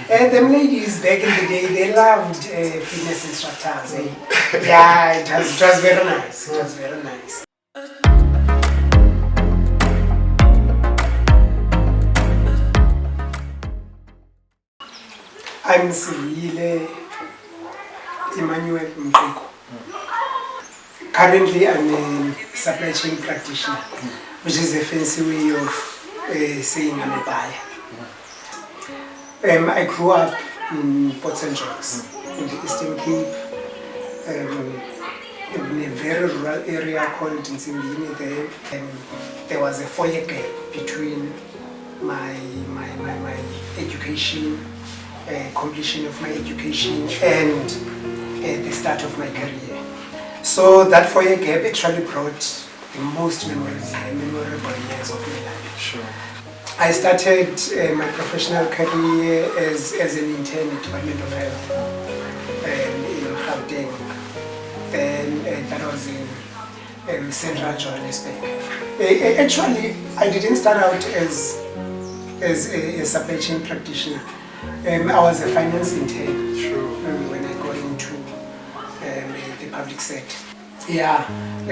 Them ladies back in the day, they loved fitness instructors. Yeah, it was very nice. It was very nice. I'm Sivuyile Mqikwa. Currently, I'm a supply chain practitioner, which is a fancy way of saying I'm a buyer. I grew up in Port St. John's, in the Eastern Cape, in a very rural area called Sivuyile there. There was a 4-year gap between my education, completion of my education, and the start of my career. So that 4-year gap actually brought the most memorable years of my life. Sure. I started my professional career as an intern at Department of Health in Gauteng. Then that was in Central Johannesburg. Actually, I didn't start out as a supply chain practitioner. I was a finance intern when I got into the public sector. Yeah,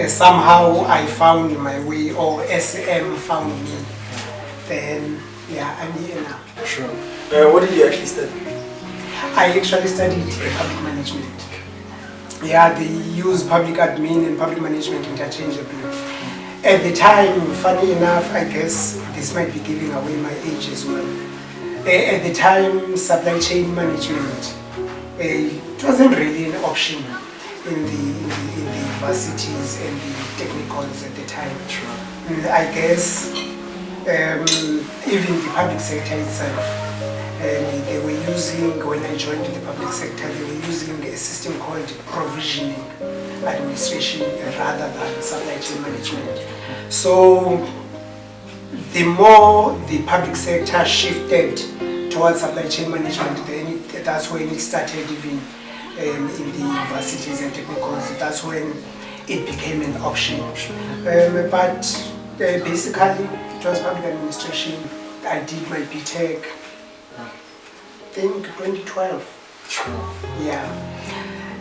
somehow I found my way, or SM found me. Then, yeah, I'm here now. Sure. What did you actually study? I actually studied public management. Yeah, they use public admin and public management interchangeably. At the time, funny enough, I guess this might be giving away my age as well. At the time, supply chain management, it wasn't really an option in the universities and the technicals at the time. Sure. I guess even the public sector itself, they were using, when I joined the public sector, they were using a system called provisioning administration rather than supply chain management. So the more the public sector shifted towards supply chain management, then that's when it started even in the universities and technicals. That's when it became an option. But basically, it was public administration. I did my BTech, I think 2012. Sure. Yeah.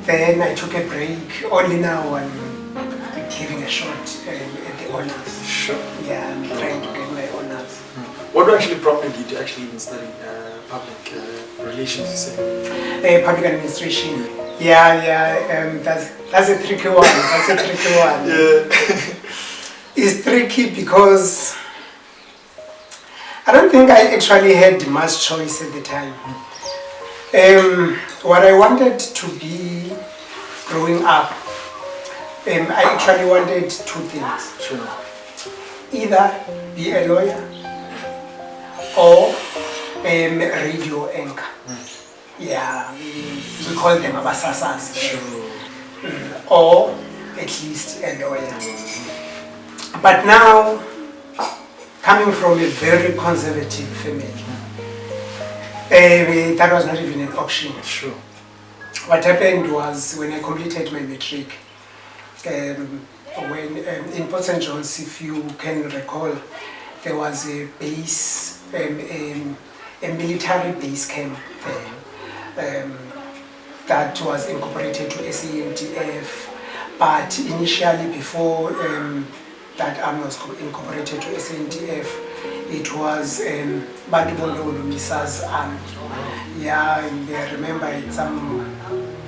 Then I took a break. Only now I'm giving a shot at the honors. Sure. Yeah, I'm trying to get my honors. What actually prompted you to actually even study public relations, you say? Public administration. Yeah. That's a tricky one. That's a tricky one. Yeah. It's tricky because I don't think I actually had much choice at the time. What I wanted to be growing up, I actually wanted 2 things. Sure. Either be a lawyer or a radio anchor. Yeah, we call them abasasas. Sure. Or at least a lawyer. But now, coming from a very conservative family, that was not even an option. Sure. What happened was, when I completed my Matric, when in Port St. John's, if you can recall, there was a base, a military base camp there, that was incorporated to SANDF. But initially, before that army was incorporated to SANDF, it was Bantu Misa's army. Yeah, and I remember at some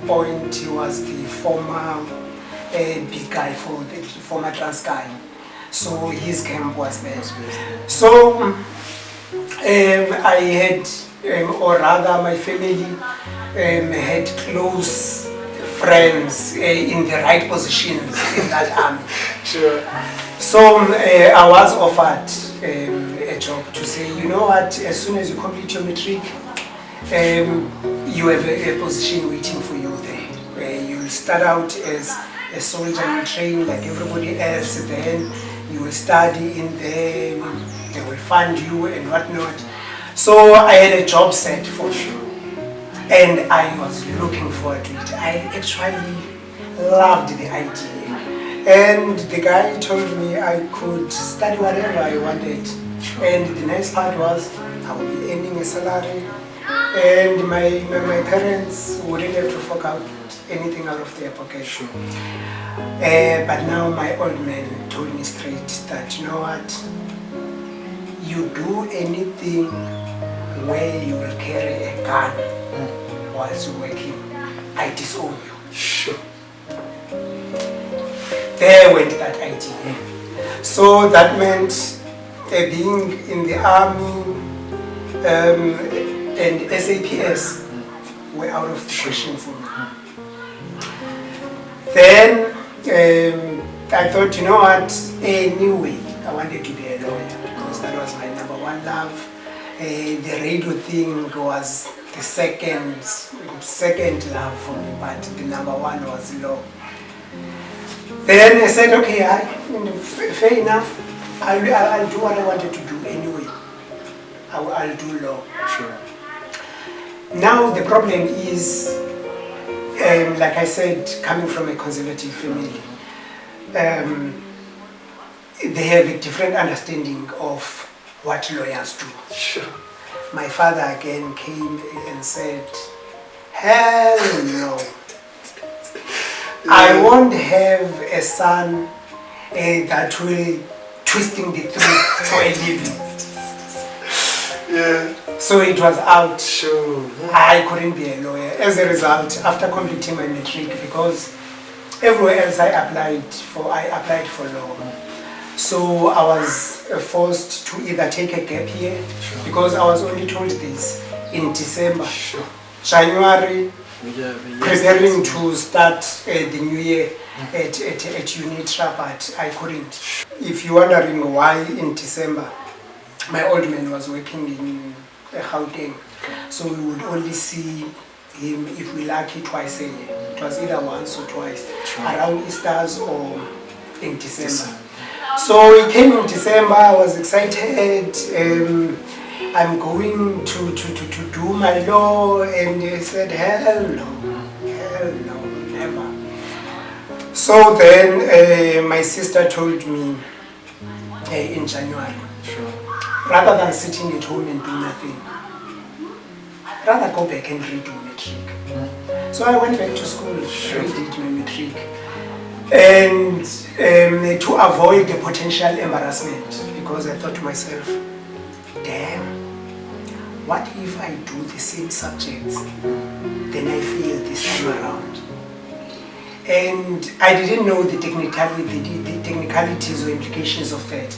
point he was the former big guy for the former Transkei. So his camp was there. So I had, or rather my family had close friends in the right positions in that army. Sure. So I was offered a job to say, you know what, as soon as you complete your Matric, you have a position waiting for you there. You'll start out as a soldier, you train like everybody else, then you will study in there, they will fund you and whatnot. So I had a job set for sure, and I was looking forward to it. I actually loved the idea. And the guy told me I could study whatever I wanted. And the nice part was I would be earning a salary and my parents wouldn't have to fork out anything out of their pocket. Sure. But now my old man told me straight that, you know what, you do anything where you will carry a gun whilst you're working, I disown you. Sure. There went that idea. So that meant being in the army and SAPS were out of the question for me. Then I thought, you know what, anyway, I wanted to be a lawyer because that was my number one love. The radio thing was the second love for me, but the number one was law. Then I said, okay, fair enough. I'll do what I wanted to do anyway. I'll do law. Sure. Now the problem is, like I said, coming from a conservative family, they have a different understanding of what lawyers do. Sure. My father again came and said, hell no. I won't have a son that will twisting the truth for a living. Yeah. So it was out. Sure. I couldn't be a lawyer. As a result, after completing my Matric, because everywhere else I applied for law. So I was forced to either take a gap year, because I was only told this in December. Sure. January, Yeah, preparing to start the new year at UNITRA, but I couldn't. If you're wondering why in December, my old man was working in Gauteng, so we would only see him, if we lucky, twice a year. It was either once or twice, around Easter's or in December. So he came in December, I was excited. I'm going to do my law, and he said, hell no, never. So then my sister told me in January, rather than sitting at home and do nothing, rather go back and redo Matric. So I went back to school, redid my Matric, and to avoid the potential embarrassment, because I thought to myself, damn, what if I do the same subjects, then I fail this time around? And I didn't know the technicalities or implications of that.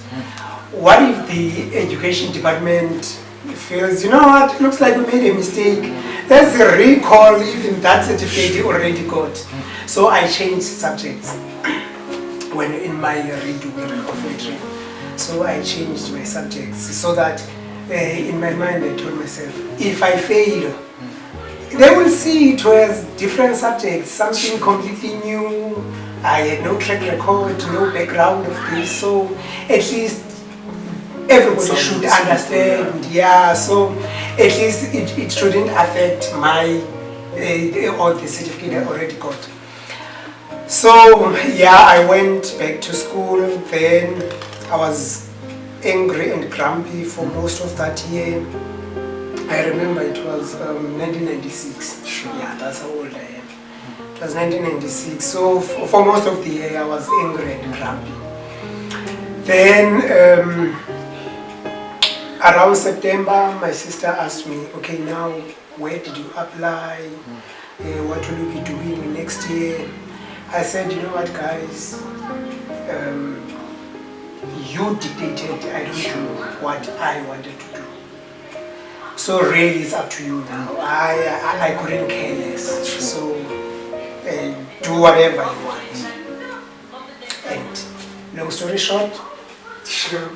What if the education department feels, you know what, it looks like we made a mistake, let's recall even that certificate you already got. So I changed subjects when in my redo of Matric. So I changed my subjects so that in my mind I told myself, if I fail, they will see it as different subjects, something completely new. I had no track record, no background of this, so at least everybody should understand. Yeah, so at least it shouldn't affect my or the certificate I already got. So yeah, I went back to school. Then I was angry and grumpy for most of that year. I remember it was 1996. Yeah, that's how old I am. It was 1996. So for most of the year I was angry and grumpy. Then around September, my sister asked me, okay, now where did you apply? What will you be doing next year? I said, you know what, guys, you dictated, I don't do what I wanted to do. So really it's up to you now. I couldn't care less. So do whatever you want. And long story short, Sure.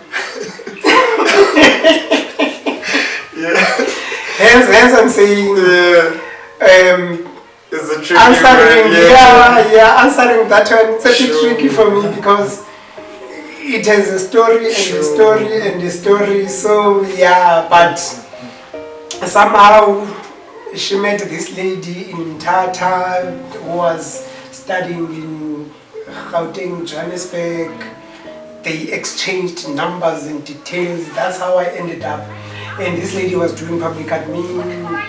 hence I'm saying, it's a tricky answering, one. answering that one, it's a bit tricky for me because it has a story and a story and a story. So yeah, but somehow she met this lady in Tata who was studying in Gauteng, Johannesburg. They exchanged numbers and details. That's how I ended up. And this lady was doing public admin.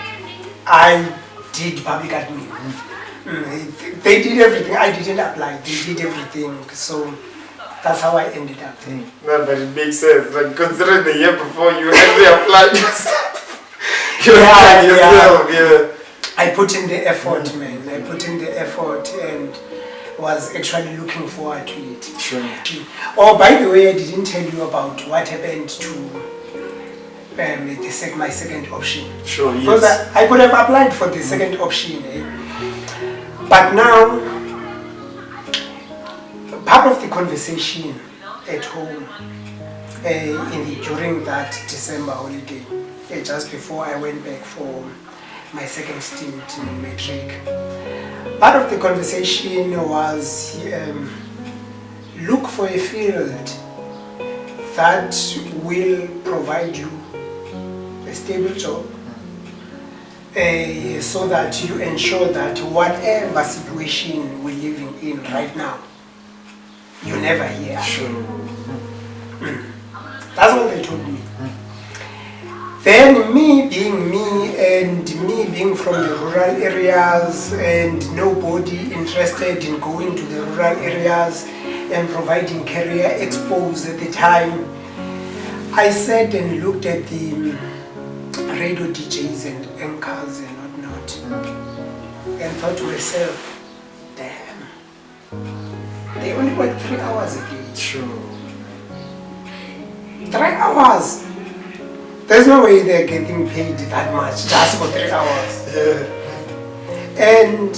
I did public admin. They did everything. I didn't apply. They did everything. So that's how I ended up there. No, but it makes sense. Like, considering the year before you actually applied yourself. I put in the effort, man. I put in the effort and was actually looking forward to it. Sure. Oh, by the way, I didn't tell you about what happened to my second option. Sure, because yes. I could have applied for the second option, but now part of the conversation at home during that December holiday, just before I went back for my second stint in Matric, part of the conversation was look for a field that will provide you a stable job, so that you ensure that whatever situation we're living in right now, you never hear. Sure. That's what they told me. Then me being me and me being from the rural areas and nobody interested in going to the rural areas and providing career expos at the time, I sat and looked at the radio DJs and anchors and whatnot and thought to myself, damn, they only work 3 hours a day. True. 3 hours. There's no way they're getting paid that much just for 3 hours. And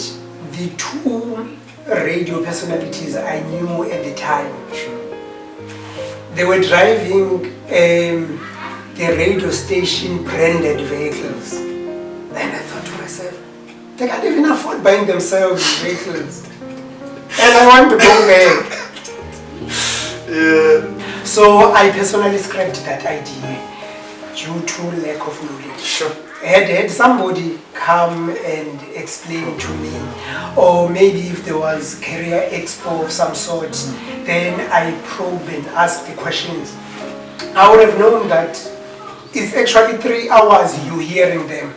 the 2 radio personalities I knew at the time, they were driving the radio station branded vehicles. And I thought to myself, they can't even afford buying themselves vehicles. And I want to go back. So I personally scrapped that idea due to lack of knowledge. Sure. Had somebody come and explain to me, or maybe if there was career expo of some sort, then I probe and ask the questions, I would have known that it's actually 3 hours you hearing them.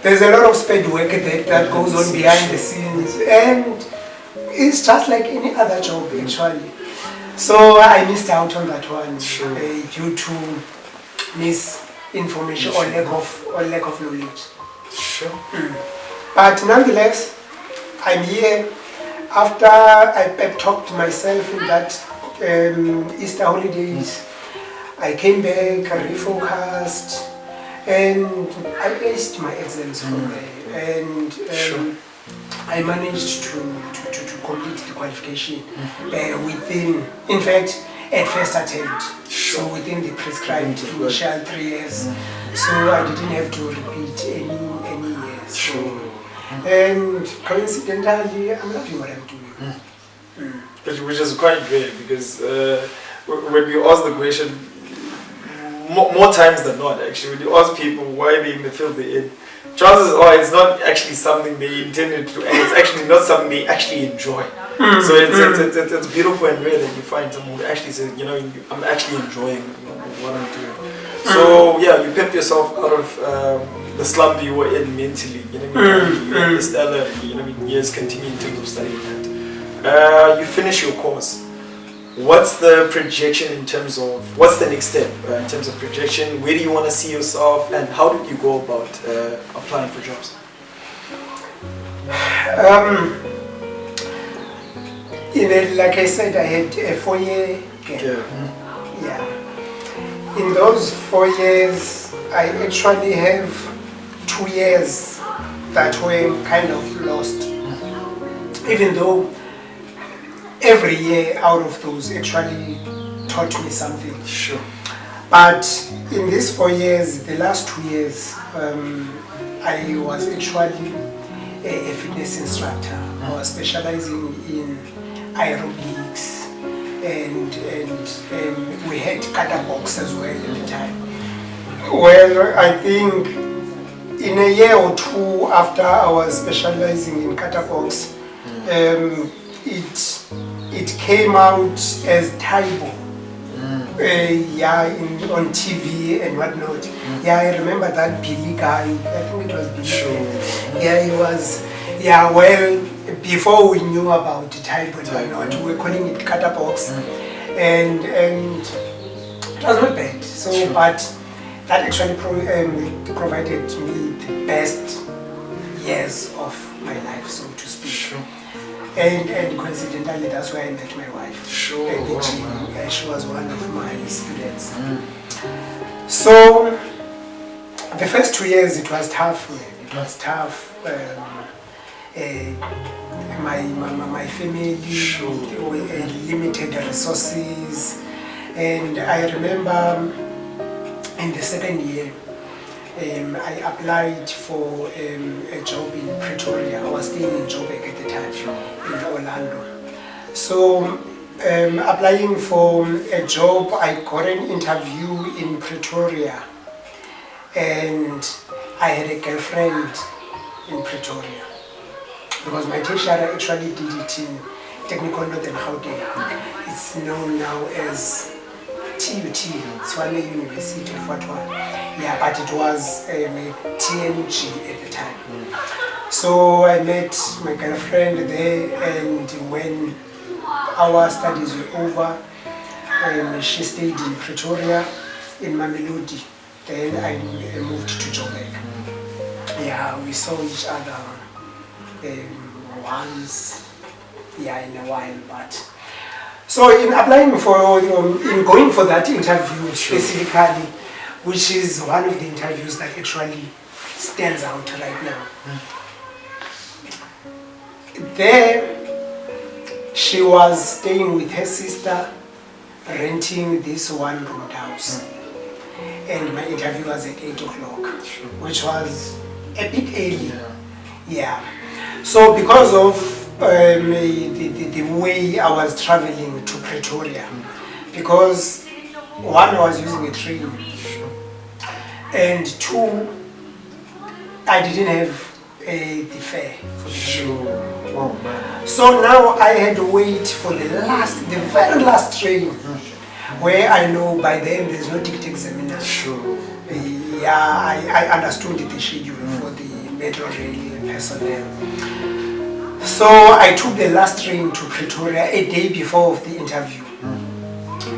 There's a lot of spade work that goes on behind the scenes, and it's just like any other job actually. So I missed out on that one. Sure. Due to misinformation or lack of knowledge. Sure. But nonetheless, I'm here. After I pep talked myself in that Easter holidays, I came back, refocused, and I aced my exams from there. And I managed to complete the qualification within, in fact, at first attempt. So within the prescribed initial 3 years. So I didn't have to repeat any years. Sure. And coincidentally, I'm loving what I'm doing. Which is quite great, because when we ask the question, more times than not actually, when you ask people why they're in the field they're in, chances are it's not actually something they intended to do, and it's actually not something they actually enjoy. So it's beautiful and rare that you find someone who actually says, you know, I'm actually enjoying what I'm doing. So yeah, you picked yourself out of the slump you were in mentally, you know what I mean? You had stellar, you know what I mean, years continue in terms of studying that. You finish your course. What's the projection in terms of, what's the next step in terms of projection? Where do you want to see yourself, and how did you go about applying for jobs? Like I said, I had a 4-year gap. Yeah. In those 4 years, I actually have 2 years that were kind of lost. Even though every year out of those actually taught me something. Sure. But in these 4 years, the last 2 years, I was actually a fitness instructor. I was specializing in aerobics, and we had kata box as well at the time. Well, I think in a year or 2 after I was specializing in kata box, it came out as Taibo. on TV and whatnot. Yeah, I remember that Billy guy. I think it was Billy. Sure. Yeah, he was. Yeah, well, before we knew about the type and whatnot, we were calling it cutter box, and it was not bad. So, but that actually provided me the best years of my life, so to speak. Sure. And coincidentally, that's where I met my wife. Sure. At the gym. Yeah, she was one of my students. So the first 2 years, it was tough. It was tough. My family limited resources, and I remember in the second year, I applied for a job in Pretoria. I was staying in Joburg at the time, in Orlando. So, applying for a job, I got an interview in Pretoria, and I had a girlfriend in Pretoria, because my tertiary actually did it in Technical Northern Gauteng. It's known now as TUT, Tshwane University of Watwa. Yeah, but it was TNG at the time. So I met my girlfriend there, and when our studies were over, she stayed in Pretoria, in Mamelodi. Then I moved to Joburg. Yeah, we saw each other once, in a while, but so in applying for, in going for that interview specifically, which is one of the interviews that actually stands out right now. There, she was staying with her sister, renting this one-room house, and my interview was at 8 o'clock, which was a bit early. Yeah. So because of the way I was traveling to Pretoria, because one, I was using a train, and two, I didn't have the fare for the train. Oh, man. So now I had to wait for the very last train, where I know by then there's no ticket examiner. Yeah, I understood the schedule for the metro rail personnel. So I took the last train to Pretoria a day before of the interview.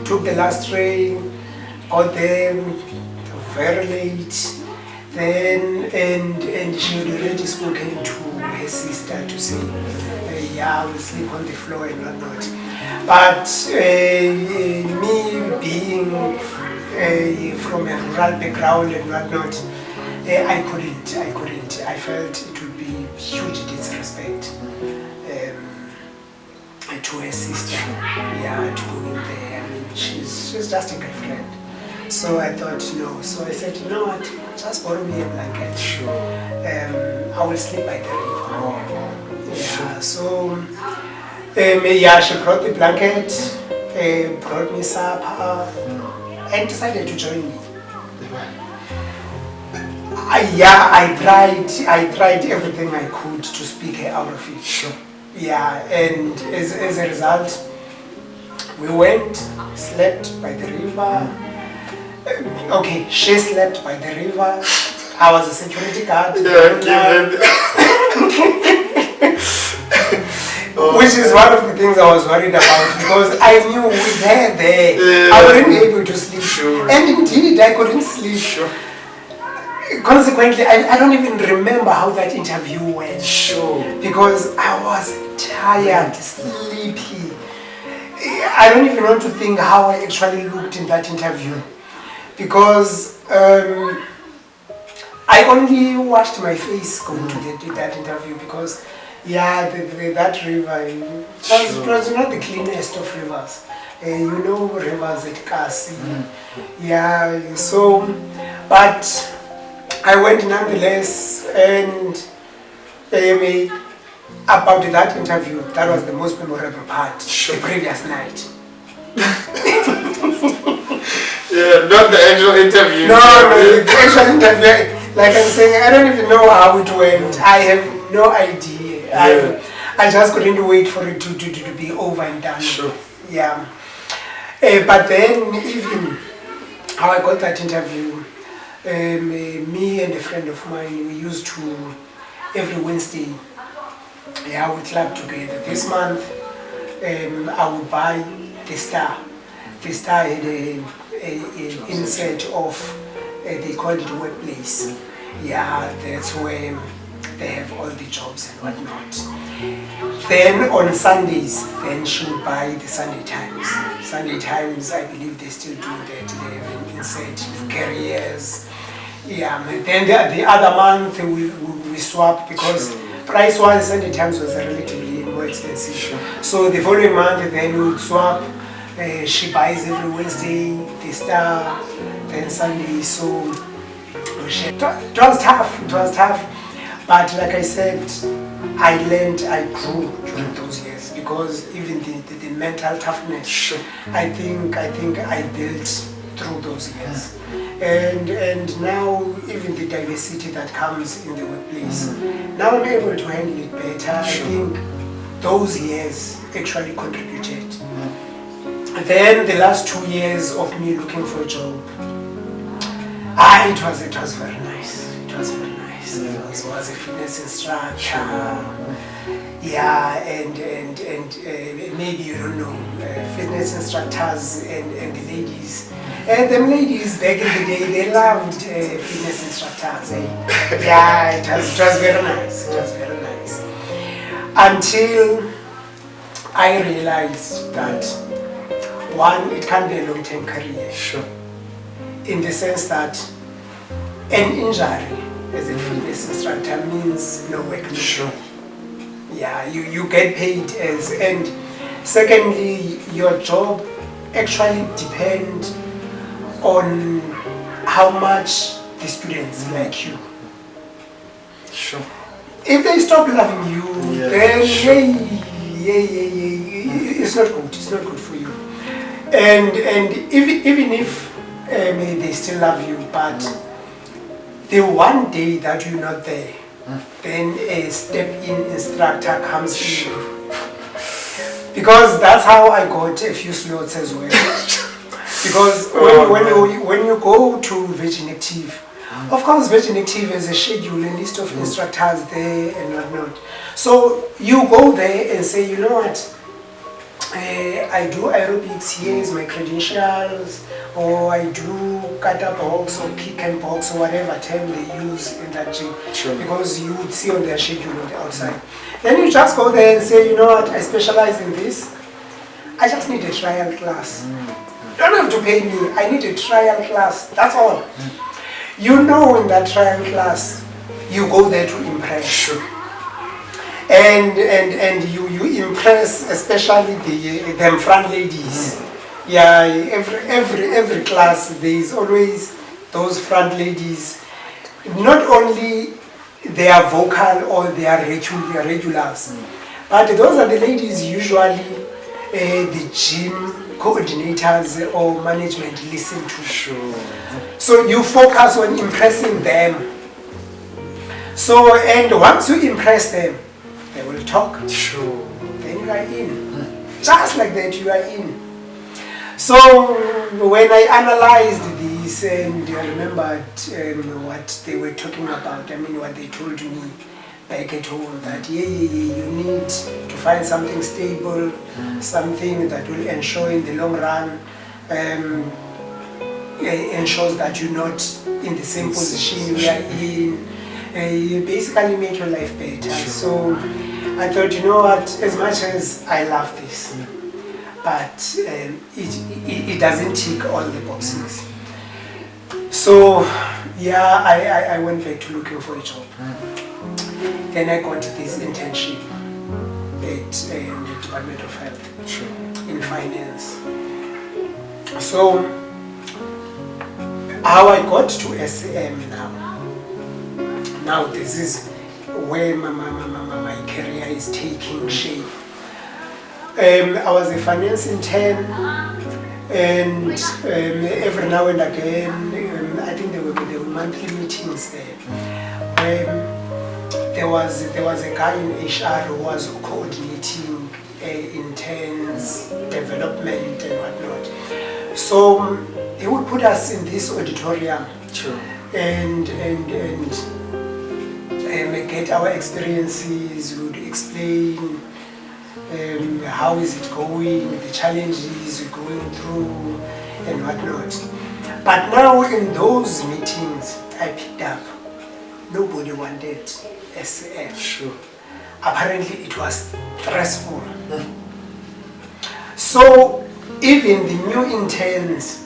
Took the last train, got there very late. Then and she had already spoken to her sister to say, I will sleep on the floor and whatnot. But me being from a rural background and whatnot, I couldn't. I felt it would be huge disrespect to her sister, to go in there. I mean, she's just a girlfriend. So I thought, no. So I said, you know what, just borrow me a blanket. I will sleep by the river. So she brought the blanket, brought me supper, and decided to join me. I tried everything I could to speak her out of it. And as a result, we went, slept by the river. Okay, she slept by the river. I was a security guard. Which is one of the things I was worried about, because I knew with her there, I wouldn't be able to sleep. And indeed, I couldn't sleep. Consequently, I don't even remember how that interview went. Because I was tired, sleepy. I don't even want to think how I actually looked in that interview. Because I only washed my face going to that interview, because that river, it was not the cleanest of rivers. Rivers at Kasi. So, but I went nonetheless, and about that interview, that was the most memorable part, the previous night. Not the actual interview. No, the actual interview, like I'm saying, I don't even know how it went. I have no idea. I just couldn't wait for it to be over and done. But then even how I got that interview, me and a friend of mine, we used to, every Wednesday, we club together. This month, I would buy the Star. The Star had a insert of, they called it Workplace. Yeah, that's where they have all the jobs and whatnot. Then on Sundays, then she would buy the Sunday Times. Sunday Times, I believe they still do that. They have an insert of careers. Yeah, and then the other month we swap because price-wise Sunday Times was relatively more expensive. So the following month then we would swap. She buys every Wednesday, the Star, then Sunday. So it was tough. But like I said, I learned, I grew during those years because even the mental toughness, I think I built through those years. And now even the diversity that comes in the workplace, now I'm able to handle it better. I think those years actually contributed. Then the last 2 years of me looking for a job, it was very nice. It was very nice. I was a fitness instructor. Yeah, and maybe you don't know, fitness instructors and the ladies. And them ladies back in the day, they loved fitness instructors. Yeah, it was very nice. It was very nice. Until I realized that, one, it can't be a long-term career. In the sense that an injury as a fitness instructor means no work. Yeah, you get paid as, and secondly, your job actually depends on how much the students like you. If they stop loving you, then it's not good. It's not good for you. And even if they still love you, but the one day that you're not there, then a step-in instructor comes in. Because that's how I got a few slots as well. Because when you go to Virgin Active, of course Virgin Active has a schedule, a list of instructors there and whatnot. So you go there and say, you know what, I do aerobics, here's my credentials, or I do kata box or kick and box or whatever term they use in that gym. Because you would see on their schedule on the outside. Then you just go there and say, you know what, I specialize in this. I just need a trial class. You don't have to pay me, I need a trial class, that's all. You know, in that trial class, you go there to impress. And you impress especially them front ladies. Yeah, every class there is always those front ladies. Not only they are vocal or they are regulars, but those are the ladies usually the gym coordinators or management listen to. So you focus on impressing them. So, and once you impress them, they will talk. Then you are in. Just like that, you are in. So when I analyzed this and I remembered what they were talking about, I mean what they told me back at home, that you need to find something stable, something that will ensure in the long run, ensures that you're not in the same position you are in, you basically make your life better. So I thought, you know what, as much as I love this, but it doesn't tick all the boxes. So yeah, I went back to looking for a job. Then I got this internship at the Department of Health in finance. So how I got to SM now this is where my career is taking shape. I was a finance intern, and every now and again, I think there were monthly meetings there. There was a guy in HR who was coordinating interns, development and whatnot. So he would put us in this auditorium and get our experiences, would explain how is it going, the challenges we're going through and whatnot. But now in those meetings I picked up, nobody wanted SCM. Sure. Apparently it was stressful. So even the new interns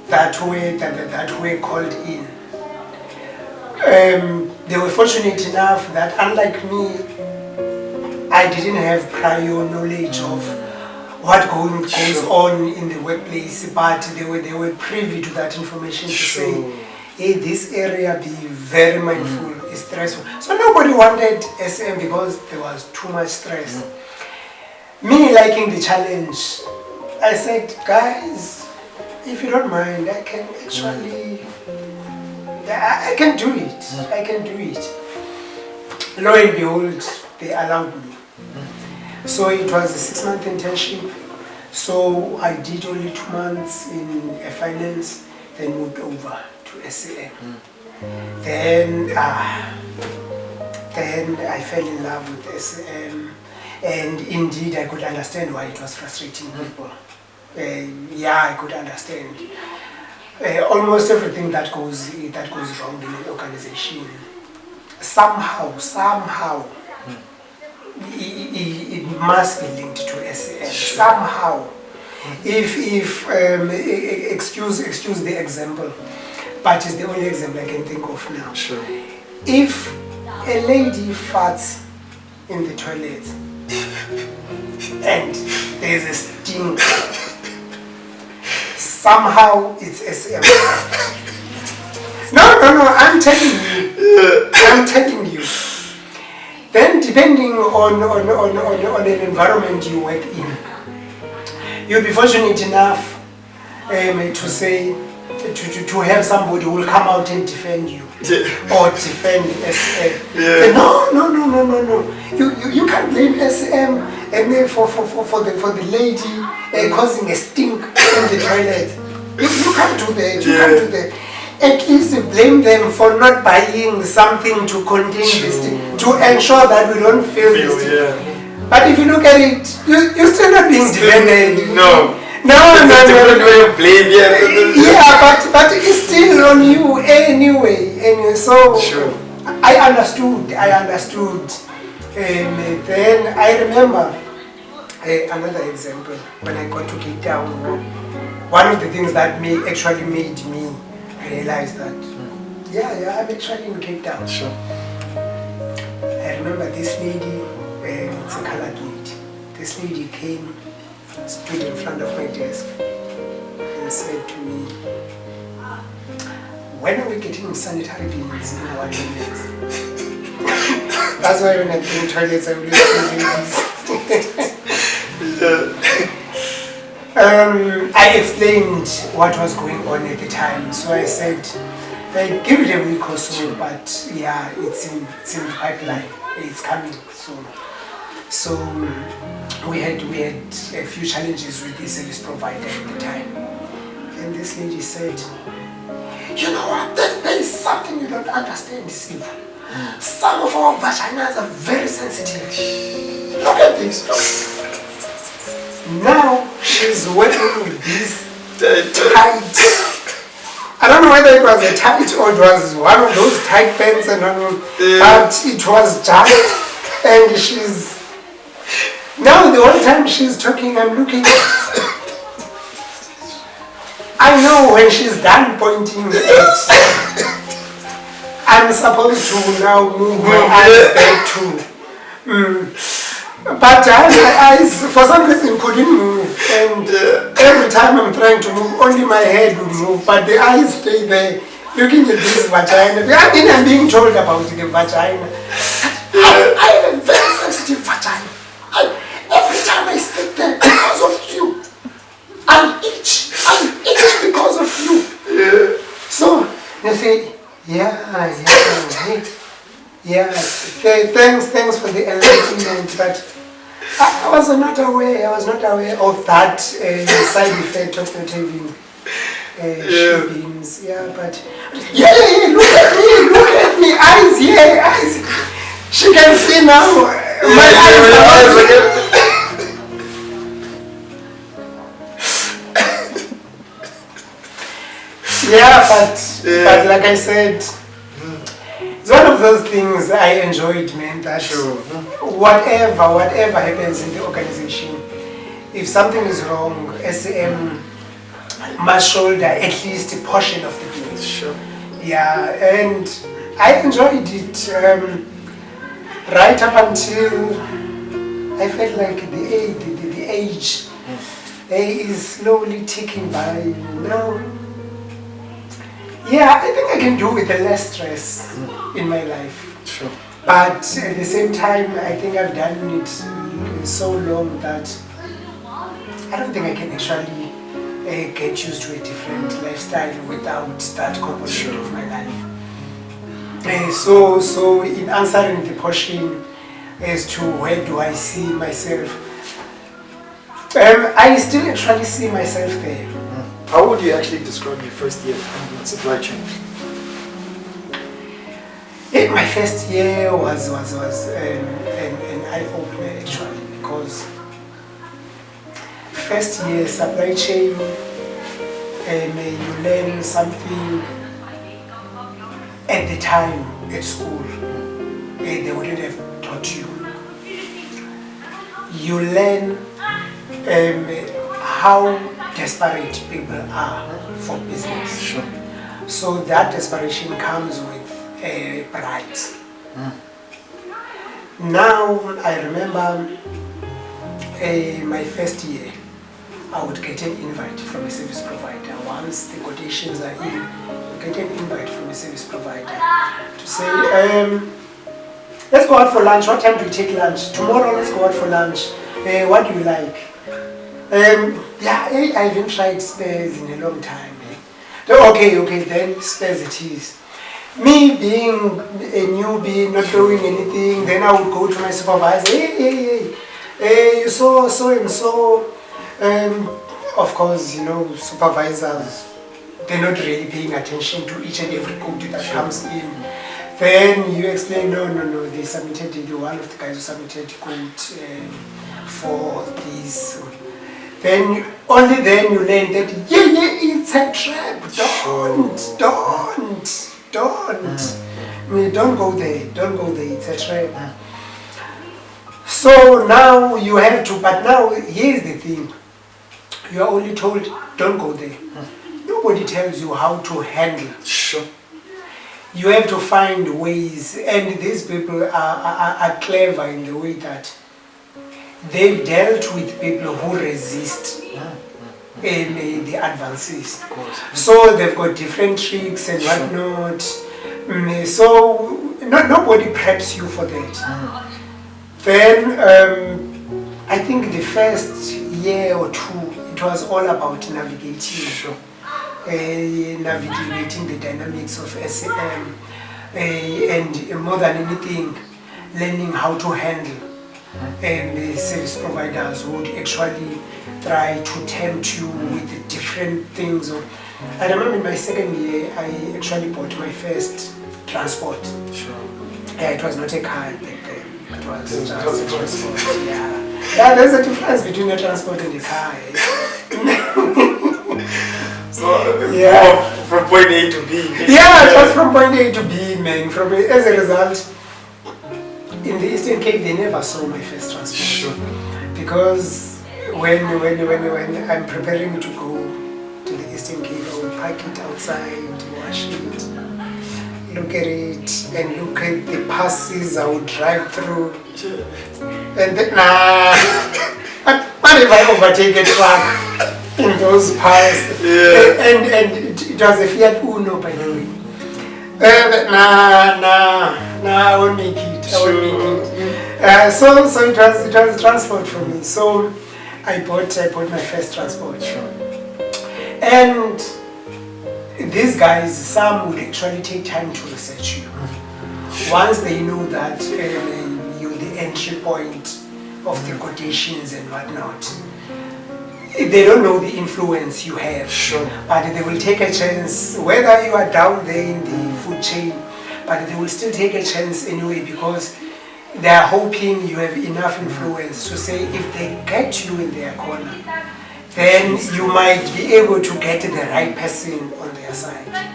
that were called in, they were fortunate enough that unlike me, I didn't have prior knowledge of what goes on in the workplace, but they were privy to that information to say, hey, this area, be very mindful, it's stressful. So nobody wanted SM because there was too much stress. Me liking the challenge, I said, guys, if you don't mind, I can actually, I can do it. I can do it. Lo and behold, they allowed me. So it was a 6-month internship. So I did only 2 months in finance, then moved over to SCM. Then I fell in love with SCM, and indeed I could understand why it was frustrating people. Yeah, I could understand. Almost everything that goes wrong in an organization, somehow, it must be linked to SCM somehow. If excuse the example, but it's the only example I can think of now. Sure. If a lady farts in the toilet and there's a stink, somehow it's SCM. No, I'm telling you. Then depending on an environment you work in, you'll be fortunate enough to say, to have somebody who will come out and defend you or defend SM. No. You can't blame SM and for the lady causing a stink in the toilet. You can't do that. You can't do that. At least blame them for not buying something to contain this thing, to ensure that we don't feel this thing. But if you look at it, you're still not being defended. No. It's a different way of blame, but it's still on you anyway. So I understood. Then I remember another example when I got to Cape Town. One of the things that actually made me realize that I'm actually in Cape Town. Sure. I remember this lady, it's a colored lady. This lady came, stood in front of my desk and said to me, when are we getting sanitary bins in our toilets? That's why when I clean toilets I always clean these. I explained what was going on at the time, so I said, give it a week or so, but yeah, it's in the pipeline, it's coming soon. So we had a few challenges with the service provider at the time, and this lady said, you know what, there is something you don't understand, Siv. Some of our vaginas are very sensitive. Look at this, look. Now she's working with this tight, I don't know whether it was a tight or it was one of those tight pants, but it was just, and she's, now the whole time she's talking, I'm looking at, I know when she's done pointing at, I'm supposed to now move my eyes back to, but my eyes, for some reason, couldn't move. And every time I'm trying to move, only my head would move, but the eyes stay there, looking at this vagina. I mean, I'm being told about the vagina. I have a very sensitive vagina. Every time I sit there, because of you, I'm itch because of you. So they say, thanks for the enlightenment, but I was not aware of that side effect of not having she beams. Yeah, but yeah, look at me, eyes, eyes. She can see now. My eyes again. Yeah, but like I said, it's one of those things I enjoyed, man. That whatever happens in the organization, if something is wrong, SAM must shoulder at least a portion of the blame. Sure. Yeah, and I enjoyed it right up until I felt like the age is slowly ticking by. Now, yeah, I think I can do with less stress in my life. Sure. But at the same time, I think I've done it so long that I don't think I can actually get used to a different lifestyle without that component of my life. So in answering the question as to where do I see myself, I still actually see myself there. How would you actually describe your first year in supply chain? My first year was an eye-opener actually, because first year supply chain, you learn something at the time at school they wouldn't have taught you. You learn how desperate people are for business. Sure. So that desperation comes with pride. Now I remember my first year, I would get an invite from a service provider. Once the quotations are in, you get an invite from a service provider to say, let's go out for lunch. What time do you take lunch? Tomorrow, let's go out for lunch. What do you like? Yeah, I haven't tried spares in a long time. Okay, then spares it is. Me being a newbie, not doing anything, then I would go to my supervisor, hey, you saw so and so. Of course, you know, supervisors, they're not really paying attention to each and every code that comes in. Then you explain, no, they submitted, one of the guys who submitted code for this. Then only then you learn that it's a trap. Don't go there. It's a trap. So now you have to. But now here's the thing: you are only told don't go there. Nobody tells you how to handle. Sure. You have to find ways, and these people are clever in the way that they've dealt with people who resist in the advances. Of course. So they've got different tricks and whatnot. So nobody preps you for that. Then I think the first year or two, it was all about navigating. Sure. Navigating the dynamics of SAM, and more than anything, learning how to handle the service providers would actually try to tempt you with different things. I remember in my second year, I actually bought my first transport. Sure. It was not a car back then. It was just a transport. Yeah, there's a difference between a transport and a car. So from point A to B. Yeah, it was from point A to B, man. As a result, in the Eastern Cape, they never saw my first transport. Sure. Because when I'm preparing to go to the Eastern Cape, I will park it outside, wash it, look at it, and look at the passes I would drive through. And then, what if I overtake a truck in those passes? Yeah. And it was a Fiat Uno, by the way. I won't make it. So it was transport for me. So I bought my first transport. Sure. And these guys, some would actually take time to research you. Once they know that you're the entry point of the quotations and whatnot. They don't know the influence you have, Sure. but they will take a chance, whether you are down there in the food chain, but they will still take a chance anyway, because they are hoping you have enough influence to say if they get you in their corner, then you might be able to get the right person on their side.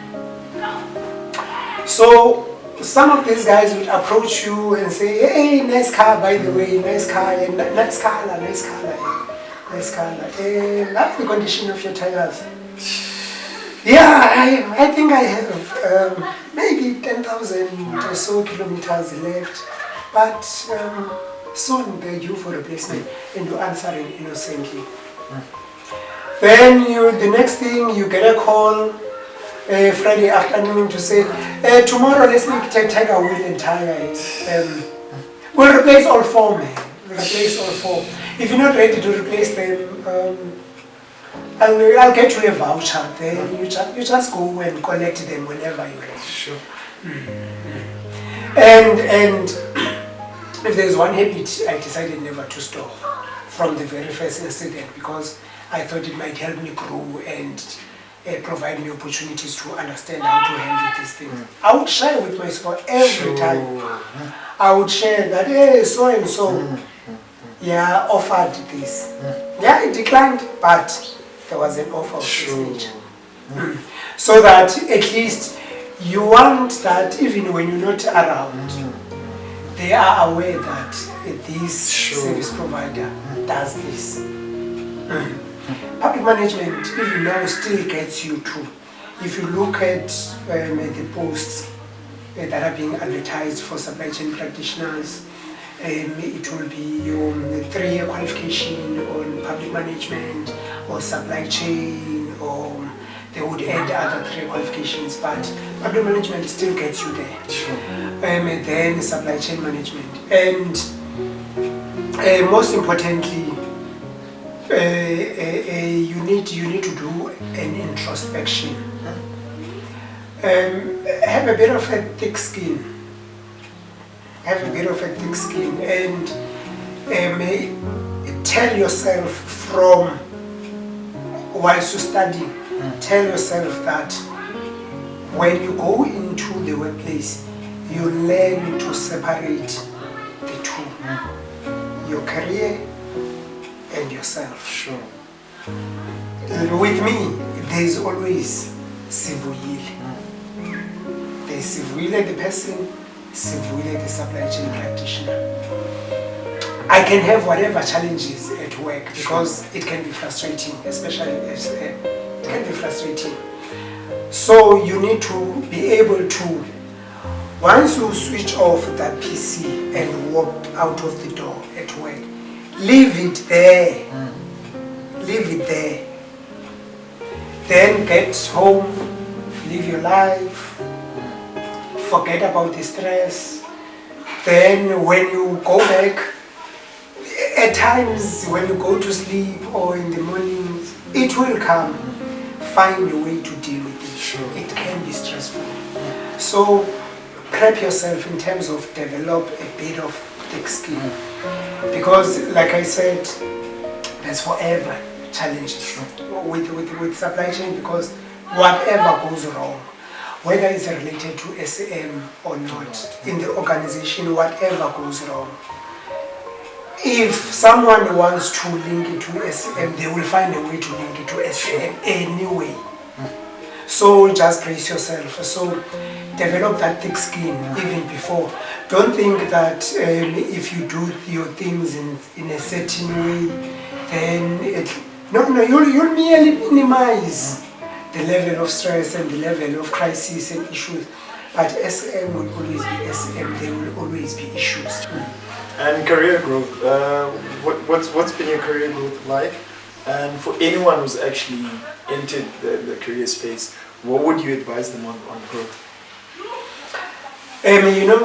So some of these guys would approach you and say, hey, nice car, by the way, nice car, and nice color, nice color, nice color. That's the condition of your tires. Yeah, I think I have maybe 10,000 or so kilometers left, but soon they're due for replacement, and you're answering innocently. Then the next thing, you get a call Friday afternoon to say, tomorrow let's make tiger wheel and tire. We'll replace all four, man. We'll replace all four. If you're not ready to replace them, I'll get you a voucher. Then you just go and collect them whenever you're ready. Sure. And if there's one habit I decided never to stop from the very first incident, because I thought it might help me grow and provide me opportunities to understand how to handle these things. I would share with my store every time. I would share that, hey, so and so, yeah, offered this. Yeah, it declined, but there was an offer of this nature. So that at least you want that even when you're not around, they are aware that this service provider does this. Public management, even now, still gets you too. If you look at the posts that are being advertised for supply chain practitioners, it will be a 3-year qualification on public management or supply chain, or they would add other 3 qualifications, but public management still gets you there. Sure. And then supply chain management. And most importantly, you need to do an introspection. Have a bit of a thick skin. Have a bit of a thick skin, and tell yourself from whilst you study, tell yourself that when you go into the workplace, you learn to separate the two, your career and yourself. Sure. With me, there's always Sivuyile. There's Sivuyile the person, Sivuyile the supply chain practitioner. I can have whatever challenges at work, because it can be frustrating, especially it can be frustrating. So you need to be able to, once you switch off that PC and walk out of the door at work, leave it there. Leave it there. Then get home, live your life, forget about the stress. Then when you go back, at times when you go to sleep or in the mornings, it will come. Find a way to deal with it. Sure. It can be stressful. So prep yourself in terms of develop a bit of thick skin. Because like I said, there's forever challenges with supply chain, because whatever goes wrong, whether it's related to SM or not, in the organization, whatever goes wrong, if someone wants to link it to SM, they will find a way to link it to SM anyway. So just brace yourself. So develop that thick skin even before. Don't think that if you do your things in a certain way, then you'll merely minimize the level of stress and the level of crisis and issues. But SM will always be SM. There will always be issues. And career growth. What's been your career growth like? And for anyone who's actually entered the career space, what would you advise them on growth?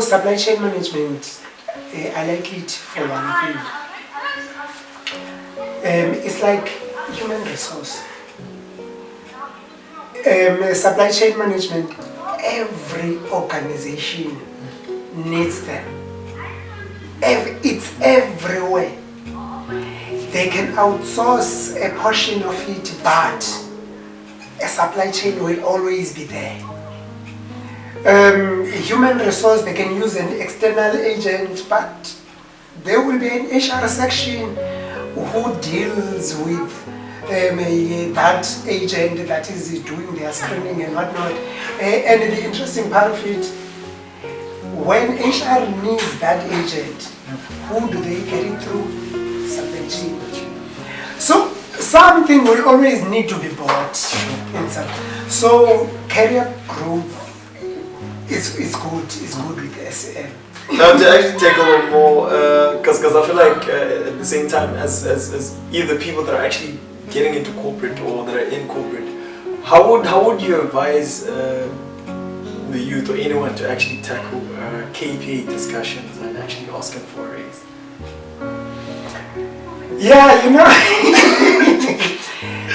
Supply chain management, I like it for one thing. It's like human resource. Supply chain management, every organization needs them. It's everywhere. outsource a portion of it, but a supply chain will always be there. Human resource, they can use an external agent, but there will be an HR section who deals with that agent that is doing their screening and whatnot. And the interesting part of it, when HR needs that agent, who do they get it through? Supply chain. So something will always need to be bought. So career growth is good. It's good with SM. Now to actually take a little more, because I feel like at the same time as either people that are actually getting into corporate or that are in corporate, how would you advise the youth or anyone to actually tackle KPI discussions and actually asking for a raise? Yeah,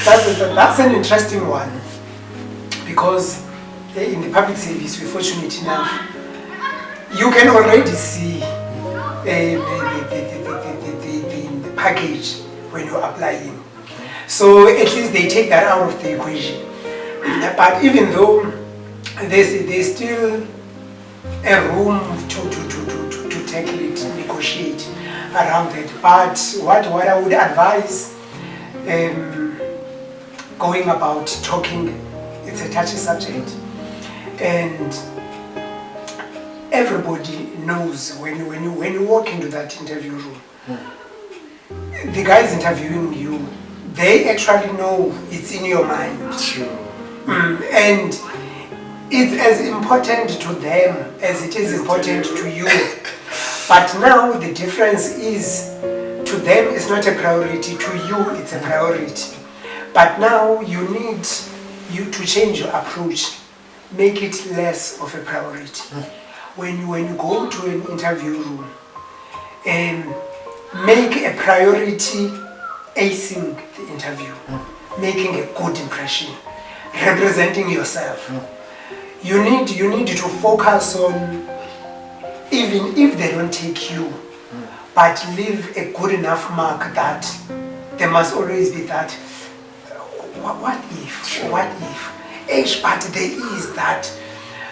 that's an interesting one, because in the public service we're fortunate enough, you can already see the package when you're applying. So at least they take that out of the equation. But even though there's still a room to tackle it, negotiate around it. But what I would advise, going about talking, it's a touchy subject, and everybody knows when you walk into that interview room, the guys interviewing you, they actually know it's in your mind. True. And it's as important to them as it is important to you. But now the difference is, to them it's not a priority, to you it's a priority. But now you need to change your approach, make it less of a priority. When you go to an interview room, make a priority acing the interview, making a good impression, representing yourself. You need to focus on, even if they don't take you, but leave a good enough mark that there must always be that, what if, but there is that.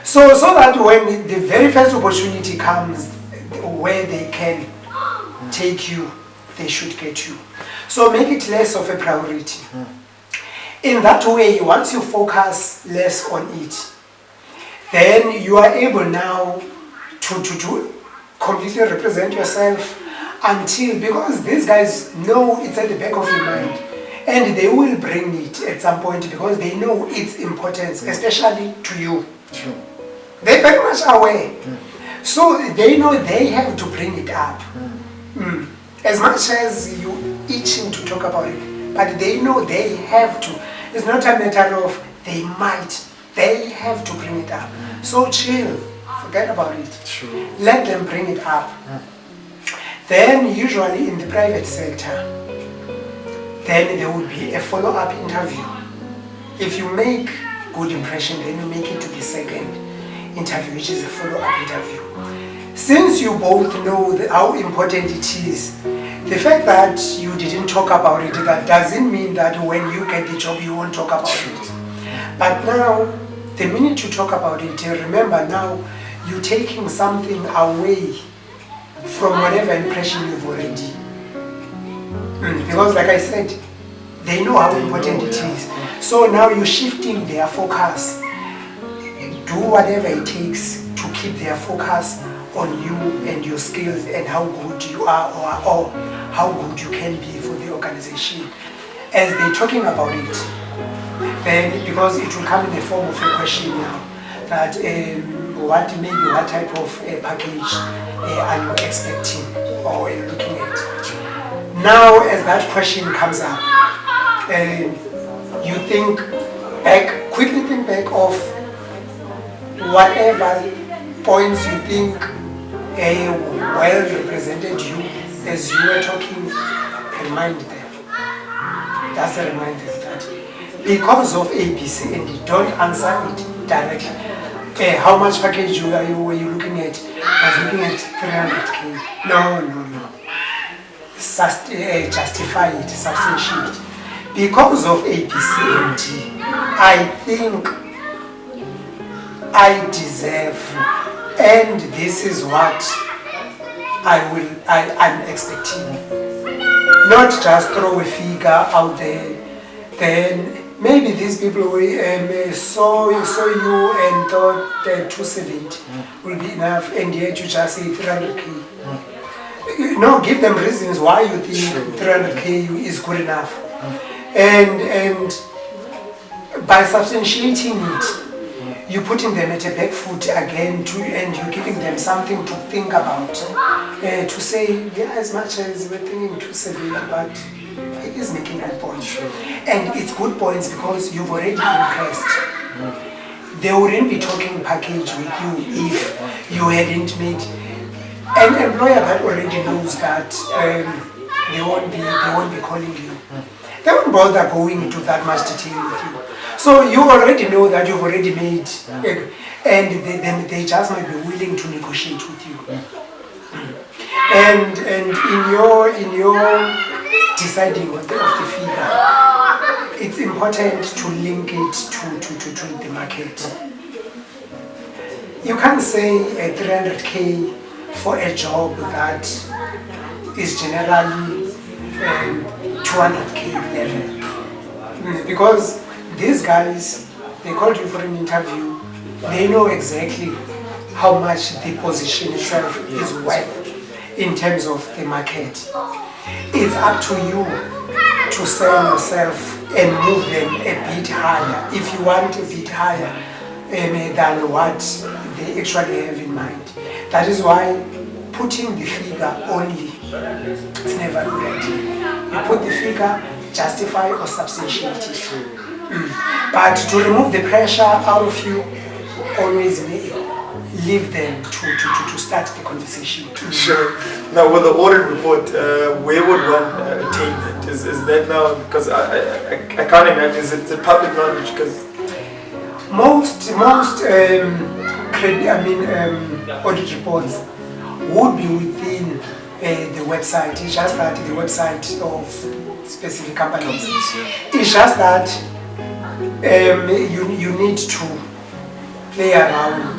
So that when the very first opportunity comes where they can take you, they should get you. So make it less of a priority. In that way, once you focus less on it, then you are able now to completely represent yourself until, because these guys know it's at the back of your mind, and they will bring it at some point because they know its importance, especially to you. True. They're very much aware. So they know they have to bring it up. As much as you itching to talk about it, but they know they have to. It's not a matter of they might, they have to bring it up. So chill, forget about it. True. Let them bring it up. Then usually in the private sector, then there will be a follow-up interview. If you make good impression, then you make it to the second interview, which is a follow-up interview. Since you both know how important it is, the fact that you didn't talk about it, that doesn't mean that when you get the job you won't talk about it. But now, the minute you talk about it, remember now you're taking something away from whatever impression you've already. Because like I said, they know how important it is. So now you're shifting their focus. Do whatever it takes to keep their focus on you and your skills and how good you are, or how good you can be for the organization. As they're talking about it, then because it will come in the form of a question now, that what type of package are you expecting or looking at? Now as that question comes up, you quickly think back of whatever points you think well represented you as you were talking. Remind them. That's a reminder that because of ABC, and you don't answer it directly. How much package were you looking at? I was looking at 300K. No. justify it, substantiate. Because of A, B, C, and D, I think I deserve, and this is what I'm expecting. Not just throw a figure out there, then maybe these people saw you and thought that 270 will be enough, and yet you just say 300k. No, give them reasons why you think 300k is good enough, and by substantiating it, you're putting them at a back foot again, and you're giving them something to think about, to say, yeah, as much as we're thinking 270, but it is making good points. And it's good points because you've already impressed. They wouldn't be talking package with you if you hadn't made an employer that already knows that they won't be calling you. They won't bother going into that much detail with you. So you already know that you've already made, and they just might be willing to negotiate with you. And in your deciding of the figure, it's important to link it to the market. You can't say a 300k for a job that is generally 200k level, because these guys, they called you for an interview, they know exactly how much the position itself is worth in terms of the market. It's up to you to sell yourself and move them a bit higher, if you want a bit higher than what they actually have in mind. That is why putting the figure only is never a good idea. You put the figure, justify or substantiate it. But to remove the pressure out of you, always leave them to start the conversation. Sure. Now, with the audit report, where would one attain it? Is that now, because I can't imagine, is it public knowledge? Because most audit reports would be within the website. It's just that the website of specific companies. It's just that you need to play around.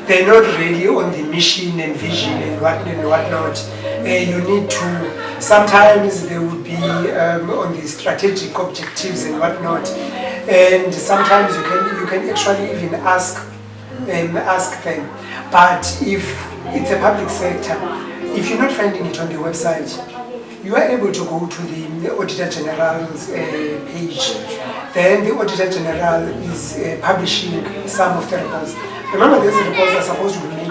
They're not really on the mission and vision and whatnot. You need to, sometimes they would be on the strategic objectives and whatnot. And sometimes you can actually even ask them. But if it's a public sector, if you're not finding it on the website, you are able to go to the Auditor General's page. Then the Auditor General is publishing some of the reports. Remember, these reports are supposed to be made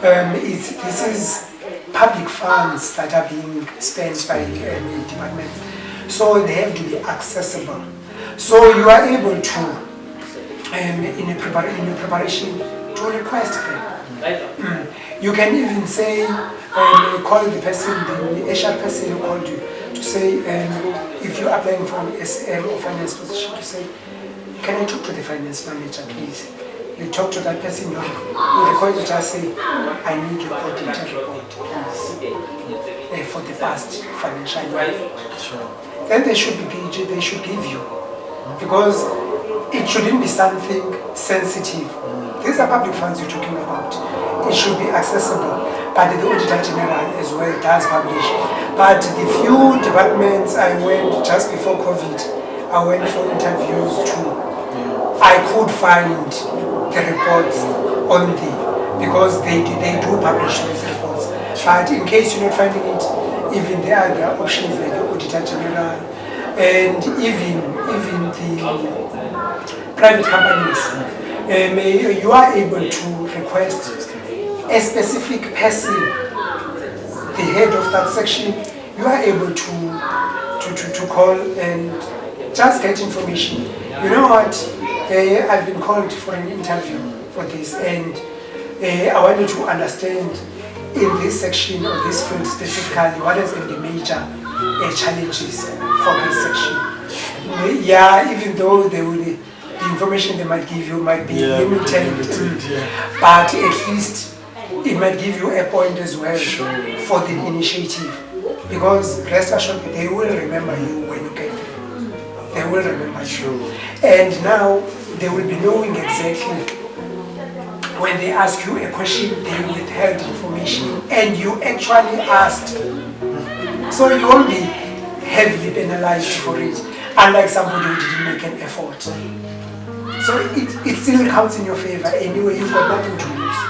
public. This is public funds that are being spent by departments, so they have to be accessible. So you are able to, in a preparation, to request them. You can even say, call the person, the HR person who called you, to say, if you're applying for an SM or finance position, to say, can I talk to the finance manager, please? You talk to that person, you require to just say, I need your auditor report, please, for the past financial year. Sure. Then they should give you, because it shouldn't be something sensitive. These are public funds you're talking about. It should be accessible, but the Auditor General as well does publish. But the few departments I went just before COVID, I went for interviews too. I could find the reports on because they do publish those reports. But in case you're not finding it, even there are options like the Auditor General, and even the private companies. You are able to request a specific person, the head of that section. You are able to call and just get information. You know what? I've been called for an interview for this, and I wanted to understand in this section or this field specifically what has been the major challenges for this section. Yeah, even though the information they might give you might be limited, but at least it might give you a point as well for the initiative. because rest assured they will remember you when you get there. They will remember you. Sure. And now they will be knowing exactly when they ask you a question, they withheld information and you actually asked. So you won't be heavily penalized for it, unlike somebody who didn't make an effort. So it still counts in your favor anyway, you've got nothing to lose.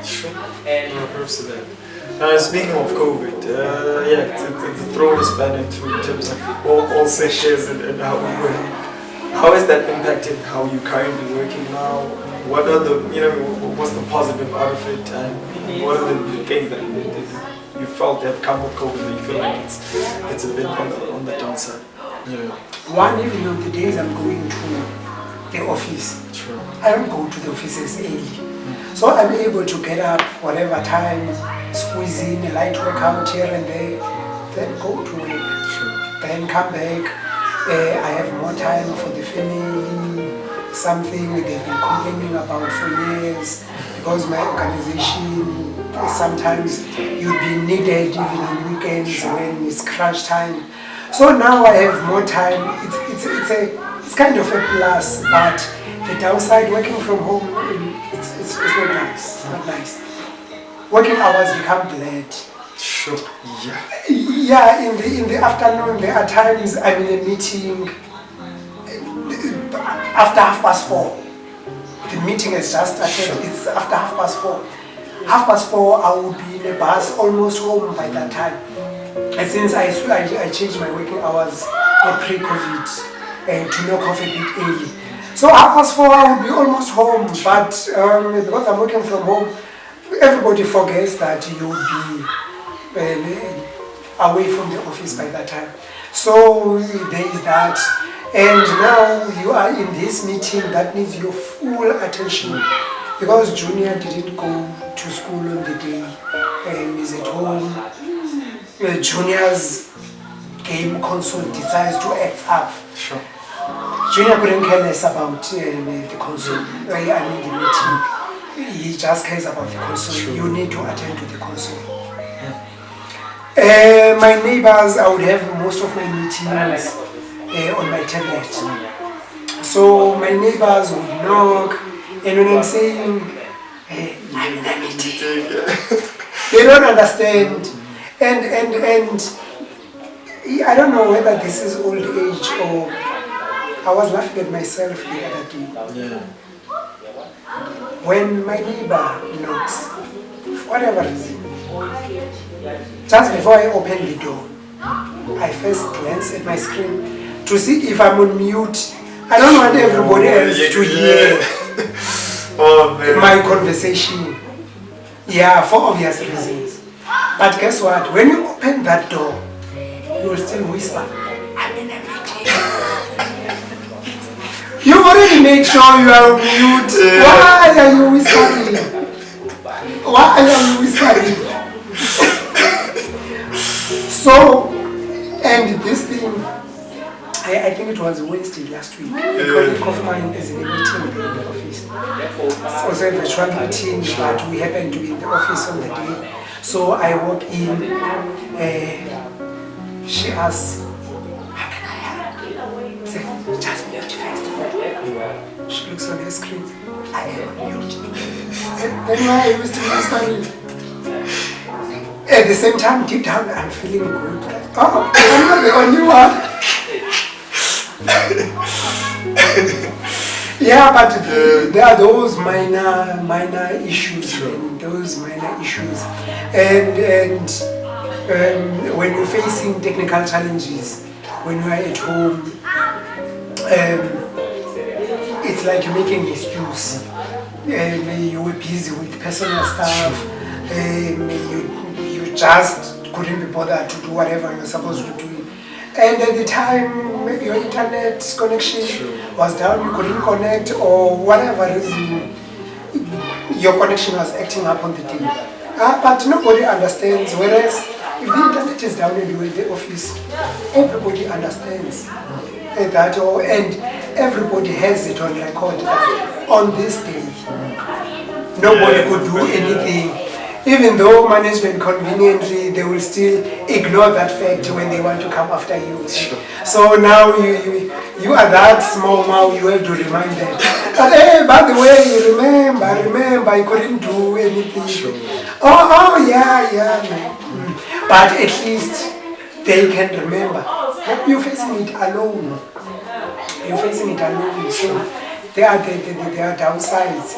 Sure. Absolutely. Now, speaking of COVID, it's thrown a spanner through in terms of all sectors and how we work. How has that impacted how you're currently working now? What are the, what's the positive out of it, and what are the things that you felt have come with COVID that you feel like it's a bit on the downside? Yeah. One, even on the days I'm going to the office, Sure. I don't go to the offices early. So I'm able to get up whatever time, squeeze in a light workout here and there, then go to work. Sure. Then come back. I have more time for the family, something they've been complaining about for years, because my organization, sometimes you'd be needed even on weekends when it's crunch time. So now I have more time. It's kind of a plus, but the downside, working from home, it's not nice. It's not nice. Working hours become delayed. Sure. Yeah. Yeah, in the afternoon there are times I'm in a meeting after 4:30. The meeting has just started. Sure. It's after 4:30. 4:30 I will be in a bus almost home by that time. And since I changed my working hours pre-COVID to knock off a bit early. So 4:30 I will be almost home, but because I'm working from home, everybody forgets that you'll be away from the office by that time. So there is that. And now you are in this meeting that needs your full attention, because Junior didn't go to school on the day and is at home. Junior's game console decides to act up. Sure. Junior couldn't care less about the console, the meeting. He just cares about the console. Sure. You need to attend to the console. My neighbors, I would have most of my meetings on my tablet. So my neighbors would knock, and when I'm saying, I'm in a meeting, they don't understand. And I don't know whether this is old age or I was laughing at myself the other day. Yeah. When my neighbor knocks, for whatever reason, just before I open the door, I first glance at my screen to see if I'm on mute. I don't want everybody else to hear my conversation. Yeah, for obvious reasons. But guess what? When you open that door, you will still whisper, I'm in a meeting. You've already made sure you are on mute. Why are you whispering? Why are you whispering? So, and this thing, I think it was Wednesday last week. A colleague of mine is in a meeting in the office. It was a virtual meeting, but we happened to be in the office on the day. So I walk in, she asks, how can I help? I said, just mute first. She looks on the screen, I am on mute. Then why are you still whispering? At the same time, deep down, I'm feeling good. Oh, I'm not the only one. Yeah, but there are those minor issues, and when you're facing technical challenges, when you are at home, it's like you're making an excuse. You were busy with personal stuff. You just couldn't be bothered to do whatever you're supposed to do. And at the time, maybe your internet connection was down, you couldn't connect, or whatever reason, your connection was acting up on the day. But nobody understands, whereas if the internet is down and you're in the office, everybody understands that, and everybody has it on record that on this day, nobody could do anything. Even though management conveniently, they will still ignore that fact when they want to come after you. Sure. So now you are that small mouth, you have to remind them. But hey, by the way, remember, I couldn't do anything. Sure. Oh, yeah. But at least they can remember. You're facing it alone. You're facing it alone. So there are downsides.